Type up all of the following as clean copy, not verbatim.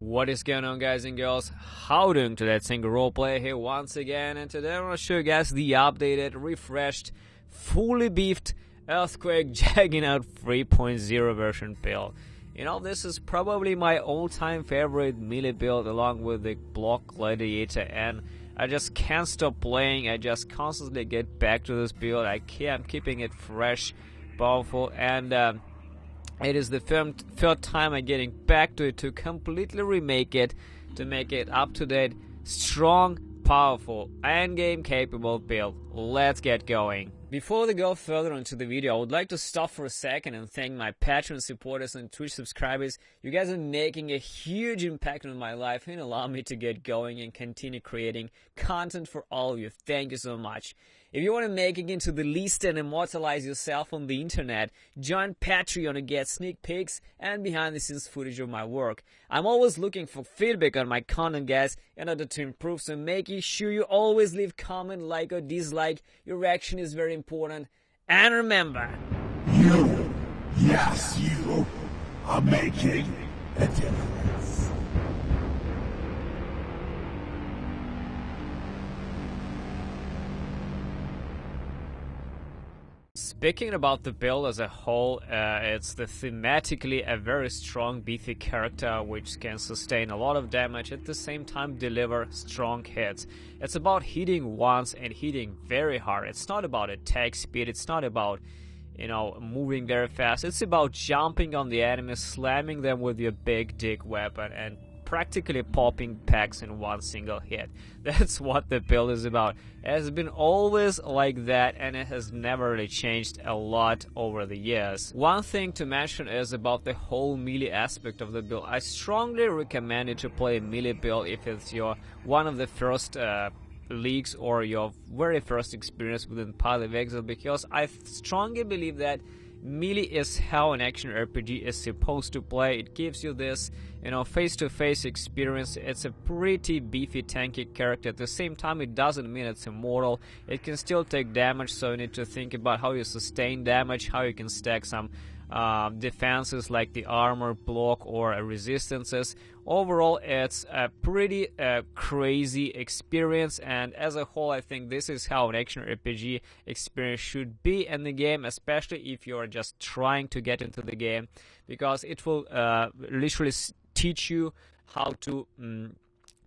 What is going on, guys and girls? How doing today? It's Single Roleplay here once again, and today I want to show you guys the updated, refreshed, fully beefed Earthquake JUGGERNAUT 3.0 version build. You know, this is probably my all-time favorite melee build along with the Block Gladiator, and I just can't stop playing. I just constantly get back to this build. I'm keeping it fresh, powerful, and it is the third time I'm getting back to it to completely remake it, to make it up-to-date, strong, powerful, and game-capable build. Let's get going. Before we go further into the video, I would like to stop for a second and thank my Patreon supporters and Twitch subscribers. You guys are making a huge impact on my life and allow me to get going and continue creating content for all of you. Thank you so much. If you want to make it into the list and immortalize yourself on the internet, join Patreon to get sneak peeks and behind-the-scenes footage of my work. I'm always looking for feedback on my content, guys, in order to improve, so making sure you always leave comment, like or dislike. Your reaction is very important. And remember, you, yes you, are making a difference. Speaking about the build as a whole, it's thematically a very strong, beefy character which can sustain a lot of damage, at the same time deliver strong hits. It's about hitting once and hitting very hard. It's not about attack speed, it's not about, you know, moving very fast. It's about jumping on the enemy, slamming them with your big dick weapon, and practically popping packs in one single hit. That's what the build is about. It has been always like that, and it has never really changed a lot over the years. One thing to mention is about the whole melee aspect of the build. I strongly recommend you to play a melee build if it's your one of the first leagues or your very first experience within Path of Exile, because I strongly believe that melee is how an action RPG is supposed to play. It gives you this, you know, face-to-face experience. It's a pretty beefy, tanky character. At the same time, it doesn't mean it's immortal. It can still take damage, so you need to think about how you sustain damage, how you can stack some defenses like the armor, block, or resistances. Overall, it's a pretty crazy experience, and as a whole, I think this is how an action RPG experience should be in the game, especially if you're just trying to get into the game, because it will literally teach you how to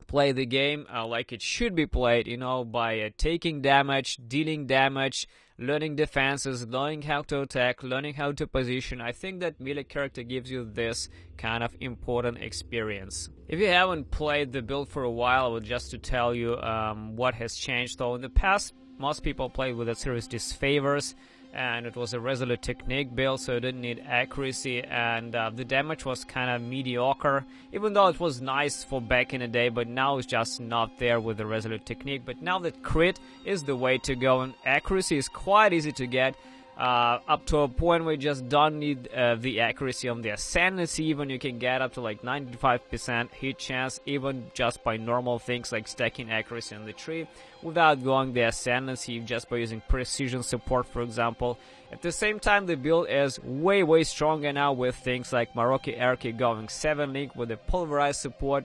play the game like it should be played, you know, by taking damage, dealing damage, learning defenses, learning how to attack, learning how to position. I think that melee character gives you this kind of important experience. If you haven't played the build for a while, I would just to tell you what has changed. So in the past, most people played with a series disfavors, and it was a resolute technique build, so it didn't need accuracy, and the damage was kind of mediocre, even though it was nice for back in the day, but now it's just not there with the resolute technique. But now that crit is the way to go, and accuracy is quite easy to get, up to a point where you just don't need the accuracy on the ascendancy. Even you can get up to like 95% hit chance, even just by normal things like stacking accuracy on the tree, without going the ascendancy, just by using precision support, for example. At the same time, the build is way stronger now with things like Maroki Erki going 7 link with the pulverized support,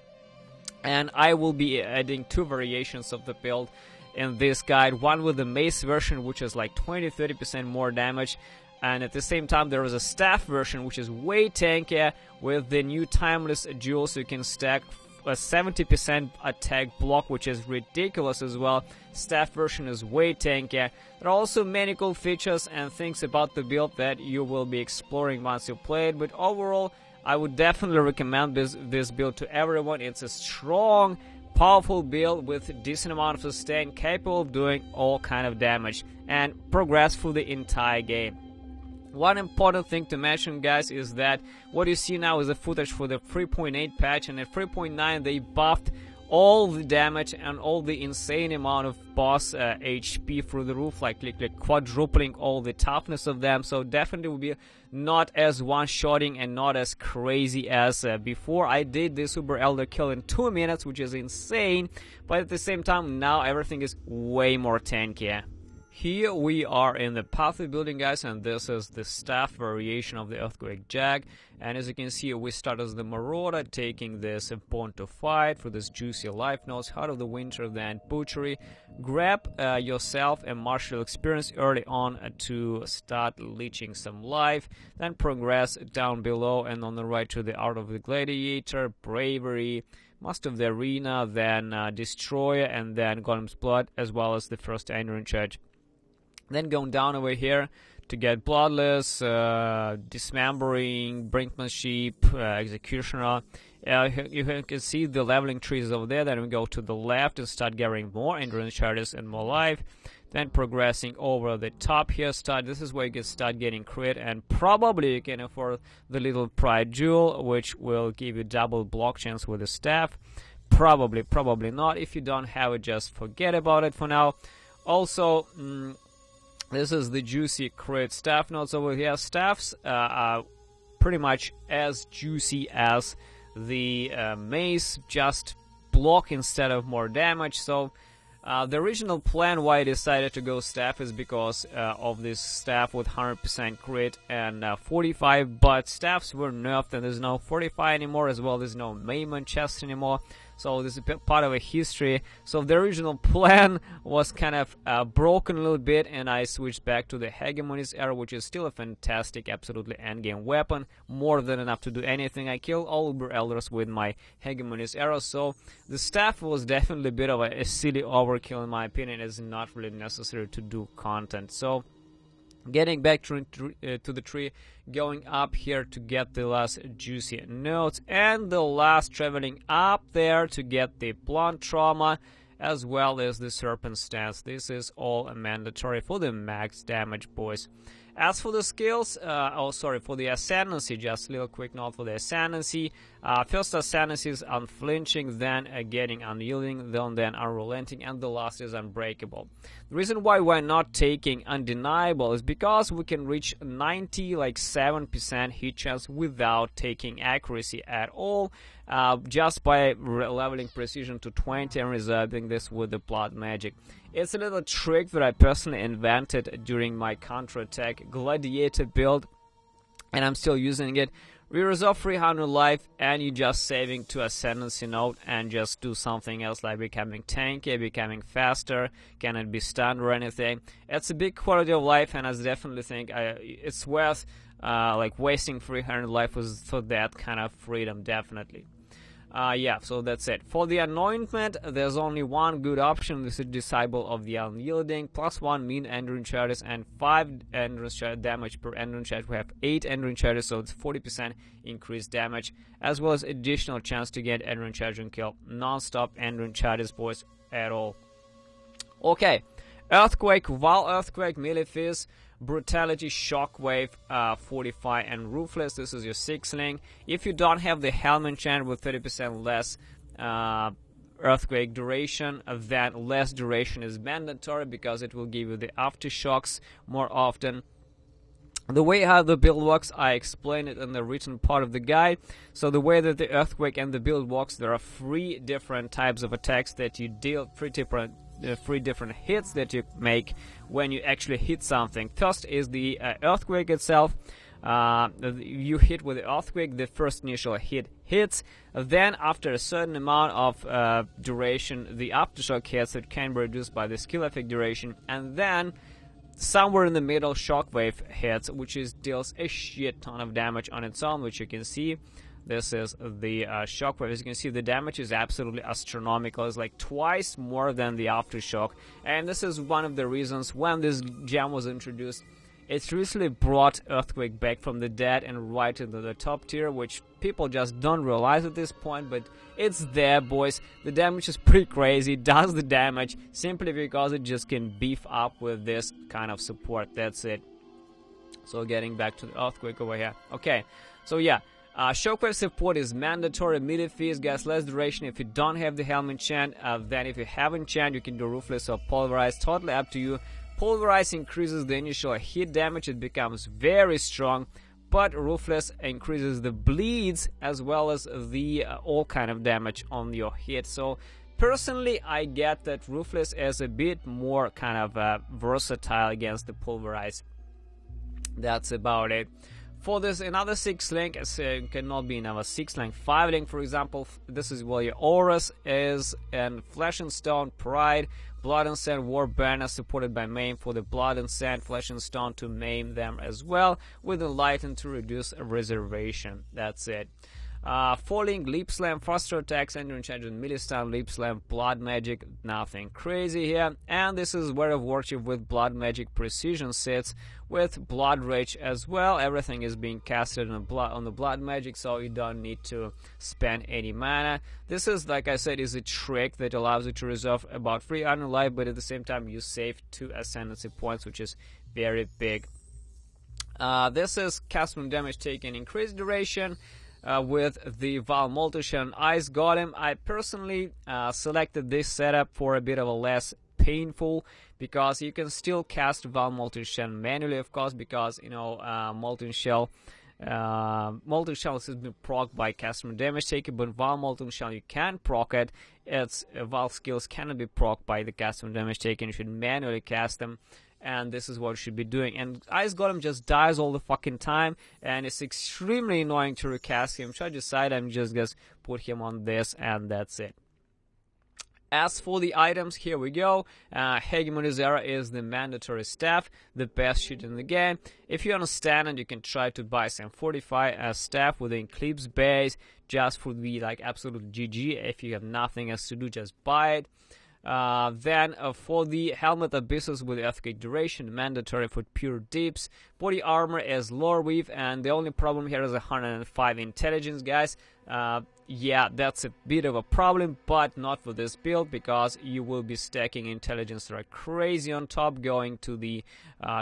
and I will be adding 2 variations of the build in this guide, one with the Mace version, which is like 20-30% more damage, and at the same time there is a staff version which is way tankier with the new timeless jewel, so you can stack a 70% attack block, which is ridiculous as well. Staff version is way tankier. There are also many cool features and things about the build that you will be exploring once you play it, but overall I would definitely recommend this build to everyone. It's a strong, powerful build with a decent amount of sustain, capable of doing all kind of damage, and progress through the entire game. One important thing to mention, guys, is that what you see now is the footage for the 3.8 patch, and at 3.9 they buffed all the damage and all the insane amount of boss HP through the roof, like quadrupling all the toughness of them. So definitely will be not as one-shotting and not as crazy as before. I did this Uber Elder kill in 2 minutes, which is insane, but at the same time now everything is way more tankier. Here we are in the Path of building, guys, and this is the staff variation of the Earthquake JUGG. And as you can see, we start as the Marauder, taking this Born to Fight for this juicy life notes, Heart of the Winter, then Butchery. Grab yourself a martial experience early on to start leeching some life, then progress down below and on the right to the Art of the Gladiator, Bravery, Master of the Arena, then Destroyer, and then Golem's Blood, as well as the first Enduring Charge. Then going down over here to get Bloodless, Dismembering, Brinkmanship, Executioner. You can see the leveling trees over there. Then we go to the left and start getting more Endurance Charges and more life. Then progressing over the top here, this is where you can start getting crit, and probably you can afford the little Pride Jewel, which will give you double block chance with the staff. Probably not. If you don't have it, just forget about it for now. Also, this is the juicy crit staff notes over here. Staffs are pretty much as juicy as the Mace, just block instead of more damage. So the original plan why I decided to go staff is because of this staff with 100% crit and 45, but staffs were nerfed and there's no 45 anymore, as well there's no Mayman chest anymore. So this is part of a history. So the original plan was kind of broken a little bit, and I switched back to the Hegemonist Arrow, which is still a fantastic, absolutely endgame weapon, more than enough to do anything. I killed all Uber Elders with my Hegemonist Arrow, so the staff was definitely a bit of a silly overkill in my opinion. It's not really necessary to do content. So getting back to the tree, going up here to get the last juicy notes, and the last traveling up there to get the Blunt Trauma, as well as the Serpent Stance. This is all mandatory for the max damage, boys. As for the skills, for the Ascendancy, just a little quick note for the Ascendancy. First Ascendancy is Unflinching, then getting Unyielding, then Unrelenting, and the last is Unbreakable. The reason why we're not taking Undeniable is because we can reach 7% hit chance without taking accuracy at all, just by leveling precision to 20 and reserving this with the Blood Magic. It's a little trick that I personally invented during my counterattack Gladiator build, and I'm still using it. We reserve 300 life, and you just saving to Ascendancy note and just do something else, like becoming tanky, becoming faster, cannot be stunned or anything. It's a big quality of life, and I definitely think it's worth wasting 300 life for that kind of freedom, definitely. Yeah, so that's it. For the Anointment, there's only one good option. This is Disciple of the Unyielding, +1 mean Endurance Charges and 5 Endurance Charge damage per Endurance Charge. We have 8 Endurance Charges, so it's 40% increased damage, as well as additional chance to get Endurance Charge and kill non-stop Endurance Charges, boys, at all. Okay, Earthquake, Val Earthquake, Melee Fizz, Brutality, Shockwave, Fortify, and Ruthless. This is your 6-link. If you don't have the Helm enchant with 30% less Earthquake duration, then less duration is mandatory because it will give you the aftershocks more often. The way how the build works, I explained it in the written part of the guide. So the way that the Earthquake and the build works, there are 3 different types of attacks that you deal, 3 different hits that you make when you actually hit something. First is the Earthquake itself. You hit with the Earthquake, the first initial hit hits. Then after a certain amount of duration, the aftershock hits. It can be reduced by the skill effect duration, and then somewhere in the middle, Shockwave hits, which deals a shit ton of damage on its own, which you can see. This is the Shockwave. As you can see, the damage is absolutely astronomical. It's like twice more than the Aftershock. And this is one of the reasons when this gem was introduced. It recently brought Earthquake back from the dead and right into the top tier, which people just don't realize at this point, but it's there, boys. The damage is pretty crazy. It does the damage simply because it just can beef up with this kind of support. That's it. So getting back to the Earthquake over here. Okay, so yeah. Shockwave support is mandatory. Melee Fizz gets less duration if you don't have the Helm enchant. Then if you have enchant, you can do Ruthless or Pulverize. Totally up to you. Pulverize increases the initial hit damage. It becomes very strong. But Ruthless increases the bleeds as well as the all kind of damage on your hit. So Personally, I get that Ruthless is a bit more kind of versatile against the Pulverize. That's about it. For this, another 6-link, it cannot be another 6-link. 5-link, for example, this is where your Auras is, and Flesh and Stone, Pride, Blood and Sand, War Banner, supported by Maim for the Blood and Sand, Flesh and Stone to maim them as well, with Enlighten to reduce reservation. That's it. Falling, Leap Slam, faster attacks, enter charge and melee stun, Leap Slam, Blood Magic, nothing crazy here. And this is Word of Worship with Blood Magic Precision sets with Blood Rage as well. Everything is being casted on the Blood Magic, so you don't need to spend any mana. This is, like I said, is a trick that allows you to reserve about 3 Iron Life, but at the same time you save 2 Ascendancy points, which is very big. This is cast from damage taken increased duration. With the Val Molten Ice Golem. I personally selected this setup for a bit of a less painful, because you can still cast Val Molten manually, of course, because, you know, Molten Shell has been procced by customer damage taken, but Val Molten Shell you can proc it. Its Val skills cannot be procced by the customer damage taken. You should manually cast them. And this is what you should be doing. And Ice Golem just dies all the fucking time, and it's extremely annoying to recast him. So I decided I'm just gonna put him on this, and that's it. As for the items, here we go. Hegemony Zera is the mandatory staff, the best shit in the game. If you understand it, you can try to buy some Fortify staff with the Eclipse base, just for the like absolute GG. If you have nothing else to do, just buy it. Then for the Helmet Abysses with Earthquake Duration, mandatory for pure deeps. Body armor is Lore Weave, and the only problem here is 105 intelligence, guys. Yeah, that's a bit of a problem, but not for this build, because you will be stacking intelligence like crazy on top, going to the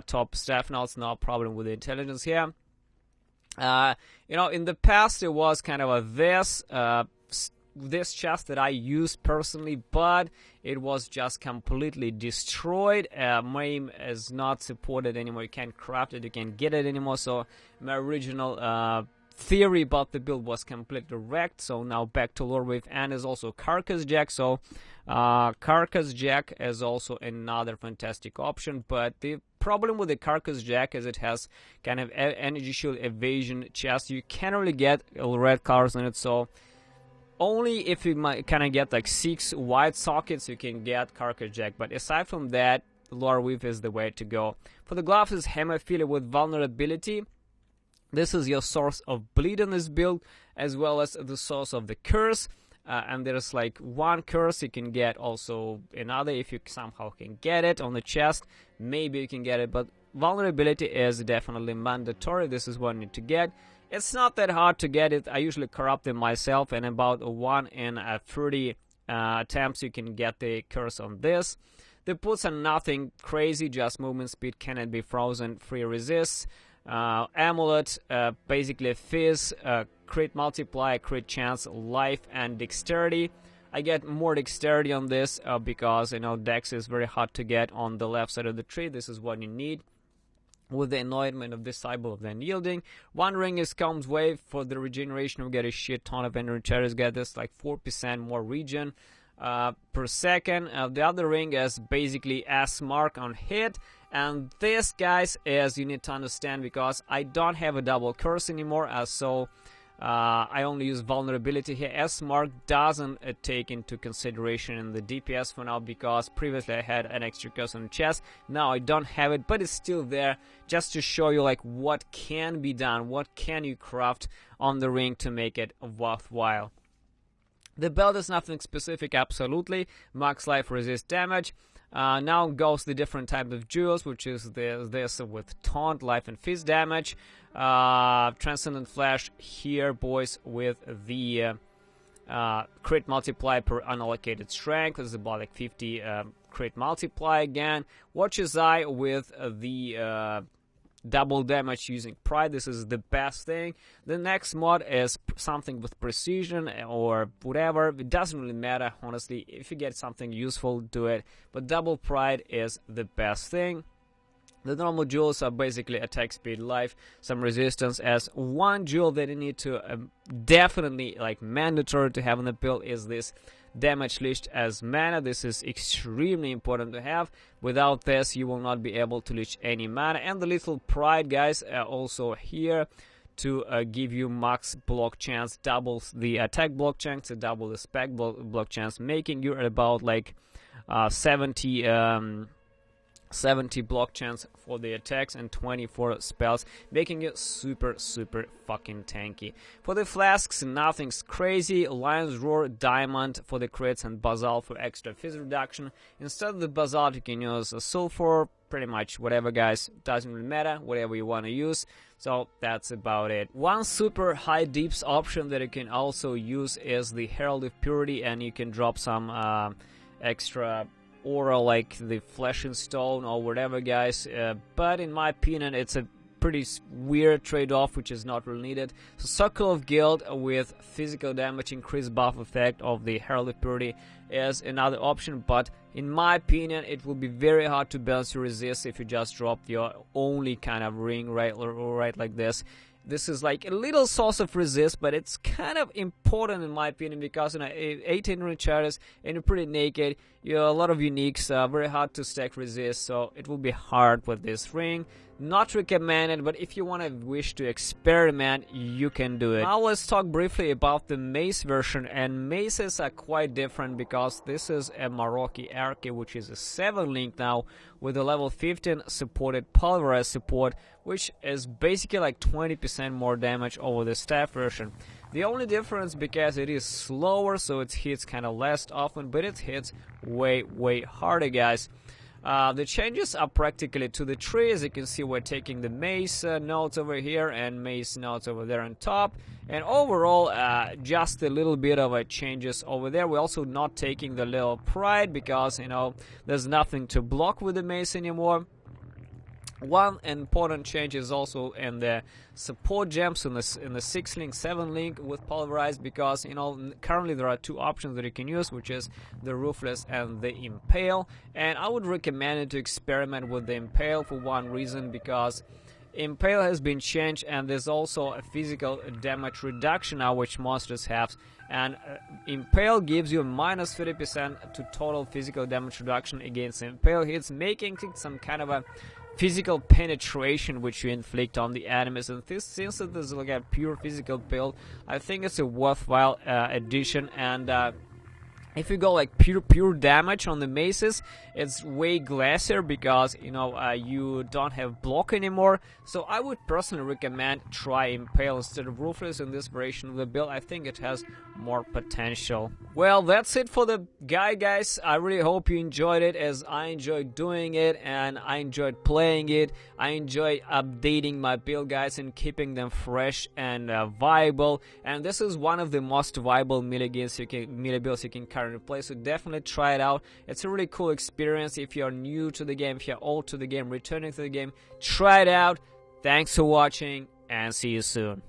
top staff. Now it's no problem with the intelligence here. You know, in the past there was kind of this chest that I used personally, but it was just completely destroyed. Maim is not supported anymore. You can't craft it, you can't get it anymore. So my original theory about the build was completely wrecked. So now back to Lore Wave, and is also Carcass Jack. So Carcass Jack is also another fantastic option, but the problem with the Carcass Jack is it has kind of energy shield evasion chest. You can't really get red cards in it, so only if you might kind of get like 6 wide sockets you can get Carcass Jack, but aside from that, Lore Weave is the way to go. For the gloves is Hemophilia with Vulnerability. This is your source of bleed in this build, as well as the source of the curse. And there's like 1 curse, you can get also another if you somehow can get it on the chest. Maybe you can get it, but Vulnerability is definitely mandatory. This is what you need to get. It's not that hard to get it. I usually corrupt them myself, and about 1 in 30 attempts you can get the curse on this. The puts are nothing crazy, just movement speed, cannot be frozen, free resist. Amulet, basically fizz, crit multiply, crit chance, life, and dexterity. I get more dexterity on this because, you know, dex is very hard to get on the left side of the tree. This is what you need. With the anointment of Disciple of the Unyielding. 1 ring is Calm's Wave. For the regeneration, we get a shit ton of energy charges. Get this like 4% more regen per second. The other ring is basically S mark on hit. And this, guys, is you need to understand, because I don't have a double curse anymore, so I only use Vulnerability here. S mark doesn't take into consideration in the DPS for now, because previously I had an extra curse on the chest. Now I don't have it, but it's still there, just to show you like what can be done, what can you craft on the ring to make it worthwhile. The belt is nothing specific, absolutely. Max life, resist damage. Now goes the different type of jewels, which is this with taunt, life, and fizz damage. Transcendent Flash here, boys, with the crit multiply per unallocated strength. This is about like 50 crit multiply again. Watcher's Eye with the double damage using Pride. This is the best thing. The next mod is something with precision or whatever. It doesn't really matter, honestly. If you get something useful, do it. But double Pride is the best thing. The normal jewels are basically attack speed, life, some resistance. As 1 jewel that you need to definitely, like, mandatory to have in the build is this damage leached as mana. This is extremely important to have. Without this, you will not be able to leech any mana. And the little pride, guys, also here to give you max block chance, doubles the attack block chance, double the spec block chance, making you at about like 70 block chance for the attacks and 24 spells, making it super fucking tanky. For the flasks, nothing's crazy. Lion's Roar, Diamond for the crits, and Basalt for extra fizz reduction. Instead of the Basalt, you can use a Sulfur, pretty much whatever, guys. Doesn't really matter, whatever you want to use. So that's about it. One super high deeps option that you can also use is the Herald of Purity, and you can drop some extra aura like the Flesh and Stone or whatever, guys, but in my opinion it's a pretty weird trade-off which is not really needed. So Circle of Guild with physical damage increase buff effect of the Herald of Purity is another option, but in my opinion it will be very hard to balance your resist if you just drop your only kind of ring right like this. This is like a little source of resist, but it's kind of important in my opinion because 18 ring charges and you're pretty naked. You have a lot of uniques, very hard to stack resist, so it will be hard with this ring. Not recommended, but if you want to wish to experiment, you can do it. Now let's talk briefly about the Mace version, and Maces are quite different because this is a Maroki Arche, which is a 7 link now with a level 15 supported pulverize support, which is basically like 20% more damage over the staff version. The only difference because it is slower, so it hits kind of less often, but it hits way harder, guys. The changes are practically to the tree. As you can see, we're taking the Mace nodes over here and Mace nodes over there on top, and overall just a little bit of changes over there. We're also not taking the little pride because, you know, there's nothing to block with the Mace anymore. One important change is also in the support gems in the 6 link, 7 link with pulverize, because, you know, currently there are two options that you can use, which is the Ruthless and the Impale, and I would recommend it to experiment with the Impale for one reason, because Impale has been changed and there's also a physical damage reduction now which monsters have, and Impale gives you minus 30% to total physical damage reduction against Impale hits, making it some kind of a physical penetration which you inflict on the enemies. And since it is like a pure physical build, I think it's a worthwhile addition. And if you go like pure damage on the Maces, it's way glassier because, you know, you don't have block anymore. So I would personally recommend try Impale instead of Ruthless in this version of the build. I think it has more potential. Well, that's it for the guide, guys. I really hope you enjoyed it as I enjoyed doing it, and I enjoyed playing it. I enjoy updating my build guides and keeping them fresh and viable. And this is one of the most viable melee builds you can currently play, so definitely try it out. It's a really cool experience if you're new to the game, if you're old to the game, returning to the game. Try it out. Thanks for watching, and see you soon.